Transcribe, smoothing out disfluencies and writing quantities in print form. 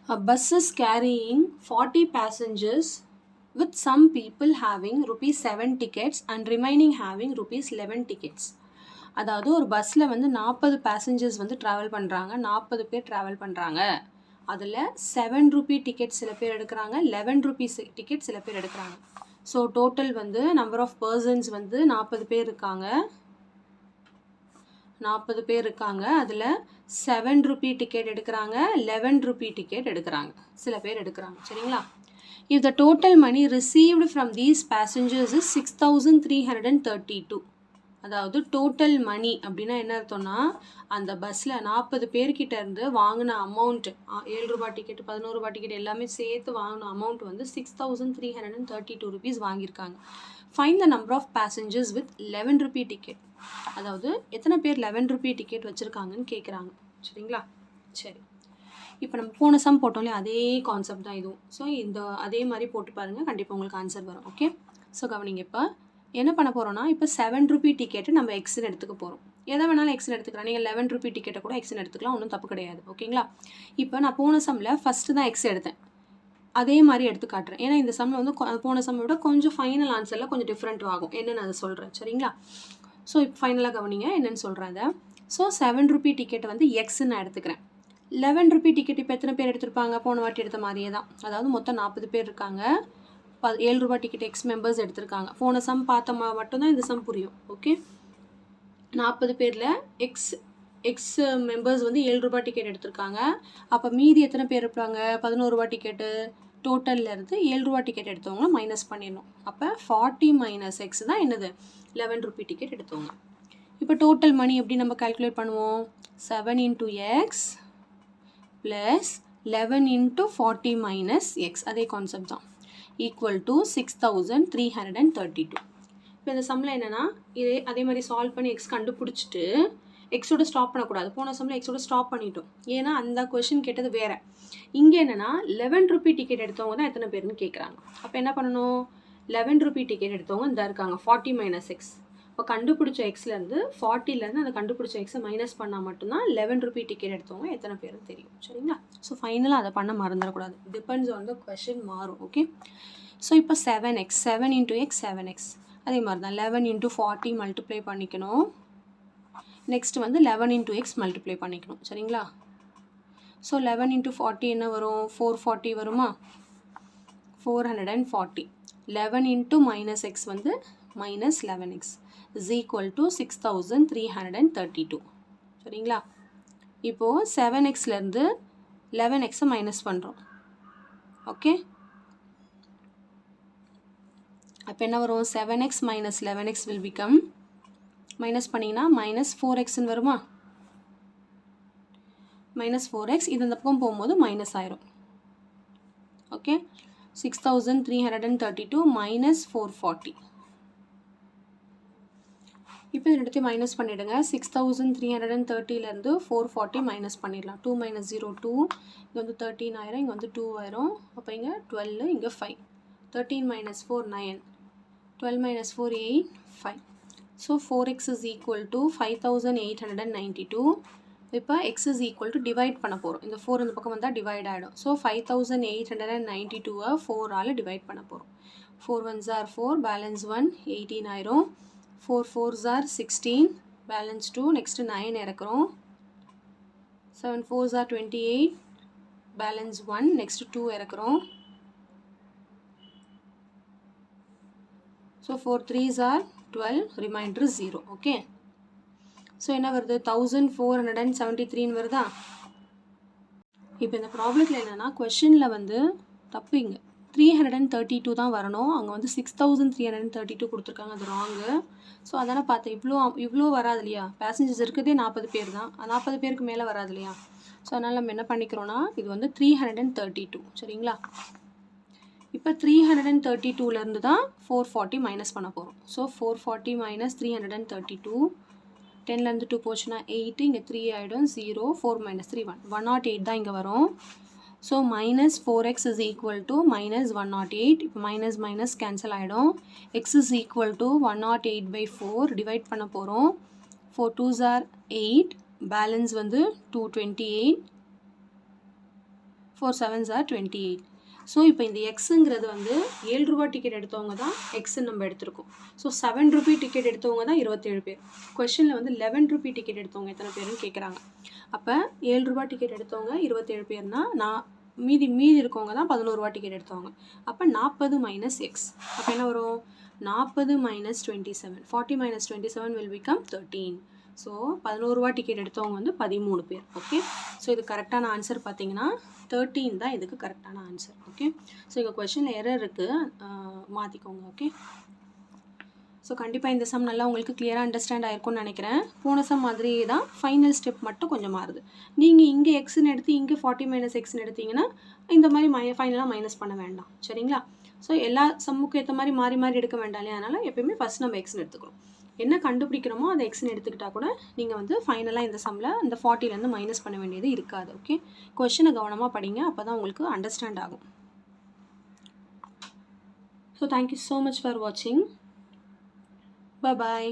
A bus is carrying 40 passengers with some people having rupees 7 tickets and remaining having rupees 11 tickets. அதாவது ஒரு பஸ்ஸில் வந்து 40 passengers வந்து travel பண்ணுறாங்க, 40 பேர் ட்ராவல் பண்ணுறாங்க. அதில் 7 ரூபி டிக்கெட் சில பேர் எடுக்கிறாங்க, 11 ருபீஸ் டிக்கெட் சில பேர் எடுக்கிறாங்க. ஸோ டோட்டல் வந்து நம்பர் ஆஃப் பர்சன்ஸ் வந்து 40 பேர் இருக்காங்க. 40 பேர் இருக்காங்க. அதில் 7 ரூபி டிக்கெட் எடுக்கிறாங்க, 11 ரூபி டிக்கெட் எடுக்கிறாங்க, சில பேர் எடுக்கிறாங்க. சரிங்களா? If the total money received from these passengers is 6,332. அதாவது டோட்டல் மணி அப்படின்னா என்ன அர்த்தம்னா, அந்த பஸ்ஸில் 40 பேர்கிட்ட இருந்து வாங்கின அமௌண்ட் 7 ரூபா டிக்கெட், 11 ரூபா டிக்கெட் எல்லாமே சேர்த்து வாங்கின அமௌண்ட் வந்து 6,332 rupees வாங்கியிருக்காங்க. Find the number of passengers with 11 rupee ticket. அதாவது எத்தனை பேர் 11 ரூபி டிக்கெட் வச்சுருக்காங்கன்னு கேட்குறாங்க. சரிங்களா? சரி, இப்போ நம்ம போன சம் போட்டோம் இல்லையா, அதே கான்செப்ட் தான் இதுவும். ஸோ இந்த அதே மாதிரி போட்டு பாருங்கள், கண்டிப்பாக உங்களுக்கு ஆன்சர் வரும். ஓகே, ஸோ கவனிங்க. இப்போ என்ன பண்ண போகிறோன்னா, இப்போ 7 ரூபி டிக்கெட்டு நம்ம எக்ஸ்ன்னு எடுத்துக்க போகிறோம். எதை வேணாலும் எக்ஸ்ன்னு எடுத்துக்கலாம். நீங்கள் 11 ரூபி டிக்கெட்டை கூட எக்ஸ்ன்னு எடுத்துக்கலாம், ஒன்றும் தப்பு கிடையாது. ஓகேங்களா? இப்போ நான் போன சம்மில் ஃபஸ்ட்டு தான் எக்ஸ் எடுத்தேன், அதே மாதிரி எடுத்து காட்டுறேன். ஏன்னா இந்த சம்மில் வந்து போன சம்மை விட கொஞ்சம் ஃபைனல் ஆன்சரில் கொஞ்சம் டிஃப்ரெண்ட் ஆகும். என்னென்னு அதை சொல்கிறேன். சரிங்களா? ஸோ இப்போ ஃபைனலாக கவனிங்க என்னென்னு சொல்கிறேன் அதை. ஸோ 7 ரூபி டிக்கெட்டை வந்து எக்ஸ்ன்னு நான் எடுத்துக்கிறேன். 11 ரூபி டிக்கெட் இப்போ எத்தனை பேர் எடுத்திருப்பாங்க? போன வாட்டி எடுத்த மாதிரியே தான். அதாவது மொத்தம் 40 பேர் இருக்காங்க. 7 ரூபா டிக்கெட் எக்ஸ் மெம்பர்ஸ் எடுத்திருக்காங்க. போன சம் பார்த்த மட்டும்தான் இந்த சம் புரியும். ஓகே, 40 பேரில் எக்ஸ் மெம்பர்ஸ் வந்து 7 ரூபா டிக்கெட் எடுத்திருக்காங்க. அப்போ மீதி எத்தனை பேர் இருப்பாங்க? 11 ரூபா டிக்கெட்டு. டோட்டலில் இருந்து 7 ரூபா டிக்கெட் எடுத்தவங்க மைனஸ் பண்ணிடணும். அப்போ 40 மைனஸ் எக்ஸ் தான் என்னது? 11 ரூபி டிக்கெட் எடுத்தவங்க. இப்போ டோட்டல் மணி எப்படி நம்ம கால்குலேட் பண்ணுவோம்? 7 into x plus 11 into 40 minus x, அதே கான்செப்ட் தான், ஈக்குவல் டு 6,332. இப்போ இந்த சம்மில் என்னென்னா, அதே மாதிரி சால்வ் பண்ணி எக்ஸ் கண்டுபிடிச்சிட்டு எக்ஸோட ஸ்டாப் பண்ணக்கூடாது. போன சம்மில் எக்ஸோட ஸ்டாப் பண்ணிட்டோம், ஏன்னா அந்த கொஷின் கேட்டது வேறு. இங்கே என்னென்னா 11 ரூபி டிக்கெட் எடுத்தவங்க தான் எத்தனை பேர்னு கேட்குறாங்க. அப்போ என்ன பண்ணணும்? 11 ரூபி டிக்கெட் எடுத்தவங்க இந்த இருக்காங்க, 40 மைனஸ் எக்ஸ். இப்போ கண்டுபிடிச்ச எக்ஸ்லேருந்து 40லேருந்து அந்த கண்டுபிடிச்ச எக்ஸை மைனஸ் பண்ணால் மட்டும்தான் 11 ரூபி டிக்கெட் எடுத்தவங்க எத்தனை பேரும் தெரியும். சரிங்களா? ஸோ ஃபைனலாக அதை பண்ண மறந்துடக்கூடாது. டிபெண்ட்ஸ் ஆன் த கொஷின் மாறும். ஓகே, ஸோ இப்போ 7x, 7 into x 7x. அதே மாதிரி தான் 11 into 40 மல்டிப்ளை பண்ணிக்கணும். நெக்ஸ்ட் வந்து 11 into x மல்டிப்ளை பண்ணிக்கணும். சரிங்களா? ஸோ 11 into 40 என்ன வரும்? 440 வருமா? 440. 11 into minus x வந்து minus 11x is equal to 6,332. சரிங்களா? இப்போது 7xலேருந்து 11xை மைனஸ் பண்ணுறோம். ஓகே, அப்போ என்ன வரும்? 7x minus 11x will become, minus பண்ணிங்கன்னா மைனஸ் 4xன்னு வருமா? மைனஸ் 4x, இது இந்த பக்கம் போகும்போது மைனஸ் ஆயிரும். Okay, 6,332 minus 440. இப்போ இந்த இடத்தையும் மைனஸ் பண்ணிவிடுங்க. 6,330லேருந்து 440 மைனஸ் பண்ணிடலாம். 2 minus 0 2, இங்கே வந்து 13 ஆயிரும், இங்கே வந்து 2 ஆயிரும். அப்போ இங்கே 12, இங்கே 5. 13 minus 4 9, 12 minus 4 8 5. So 4x is equal to 5,892. இப்போ x is equal to divide பண்ண போகிறோம். இந்த 4 இந்த பக்கம் வந்தால் டிவைட் ஆகிடும். ஸோ 5,892 4ஆல் டிவைட் பண்ண போகிறோம். 4 1s are 4, பேலன்ஸ் 1 18 ஆயிரும். 4 4s are 16, பேலன்ஸ் 2, நெக்ஸ்ட்டு 9 இறக்குறோம். 7 4s are 28, பேலன்ஸ் 1, நெக்ஸ்ட்டு 2 இறக்குறோம். So 4 3s are 12, remainder 0. Okay, so என்ன வருது? 1473 வருதா? இப்போ இந்த ப்ராப்ளத்தில் என்னென்னா, கொஷனில் வந்து தப்பு, இங்கே 332 தான் வரணும். அவங்க வந்து 6,332 கொடுத்துருக்காங்க, அது ராங்கு. ஸோ அதனால் பார்த்தேன், இவ்வளோ வராது இல்லையா? பேசஞ்சர்ஸ் இருக்கிறதே 40 பேர் தான், 40 பேருக்கு மேலே வராது இல்லையா? ஸோ அதனால் நம்ம என்ன பண்ணிக்கிறோன்னா, இது வந்து 332. சரிங்களா? இப்போ 332லேருந்து தான் 440 மைனஸ் பண்ண போகிறோம். ஸோ 440 minus 332, 10லேருந்து 2 போச்சுன்னா 8, இங்கே 3 ஆகிடும், 0, 4 minus 3 1, 108 தான் இங்கே வரும். So minus 4x is equal to minus 108. இப்போ மைனஸ் மைனஸ் கேன்சல் ஆகிடும். x is equal to 108/4 divide பண்ண போகிறோம். 4 2s are 8, பேலன்ஸ் வந்து 228. 4 7s are 28. ஸோ இப்போ இந்த எக்ஸுங்கிறது வந்து 7 ரூபா டிக்கெட் எடுத்தவங்க தான் எக்ஸுன்னு நம்ம எடுத்திருக்கோம். ஸோ 7 ரூபி டிக்கெட் எடுத்தவங்க தான் 27 பேர். கொஷனில் வந்து 11 ரூபி டிக்கெட் எடுத்தவங்க எத்தனை பேருன்னு கேட்குறாங்க. அப்போ 7 ரூபா டிக்கெட் எடுத்தவங்க 27 பேர்னா மீதி இருக்கவங்க தான் 11 ரூபா டிக்கெட் எடுத்தவங்க. அப்போ 40 மைனஸ் எக்ஸ். அப்போ என்ன வரும்? 40 minus 27. 40 minus 27 will become 13. So 11 ரூபா டிக்கெட் எடுத்தவங்க வந்து 13 பேர். ஓகே, ஸோ இது கரெக்டான ஆன்சர் பார்த்தீங்கன்னா 13 தான் இதுக்கு கரெக்டான ஆன்சர். ஓகே, ஸோ இங்கே கொஷனில் எரர் இருக்குது, மாற்றிக்கோங்க. ஓகே, ஸோ கண்டிப்பாக இந்த சம் நல்லா உங்களுக்கு கிளியராக அண்டர்ஸ்டாண்ட் ஆயிருக்கும்னு நினைக்கிறேன். போன சம் மாதிரியே தான், ஃபைனல் ஸ்டெப் மட்டும் கொஞ்சம் மாறுது. நீங்கள் இங்கே எக்ஸ்ன்னு எடுத்து இங்கே 40 மைனஸ் எக்ஸ்ன்னு எடுத்தீங்கன்னா இந்த மாதிரி ஃபைனலாக மைனஸ் பண்ண வேண்டாம். சரிங்களா? ஸோ எல்லா சம்முக்கும் ஏற்ற மாதிரி மாறி எடுக்க வேண்டாம் இல்லையா? அதனால் எப்பயுமே ஃபஸ்ட் நம்ம எக்ஸ்ன்னு எடுத்துக்கிறோம். என்ன கண்டுபிடிக்கிறோமோ அதை எக்ஸ்ன்னு எடுத்துக்கிட்டால் கூட நீங்கள் வந்து ஃபைனலாக இந்த சம்மில் இந்த 40லேருந்து மைனஸ் பண்ண வேண்டியது இருக்காது. ஓகே, கொஷனை கவனமாக படிங்க, அப்போ தான் உங்களுக்கு அண்டர்ஸ்டாண்ட் ஆகும். So thank you so much for வாட்சிங். Bye-bye.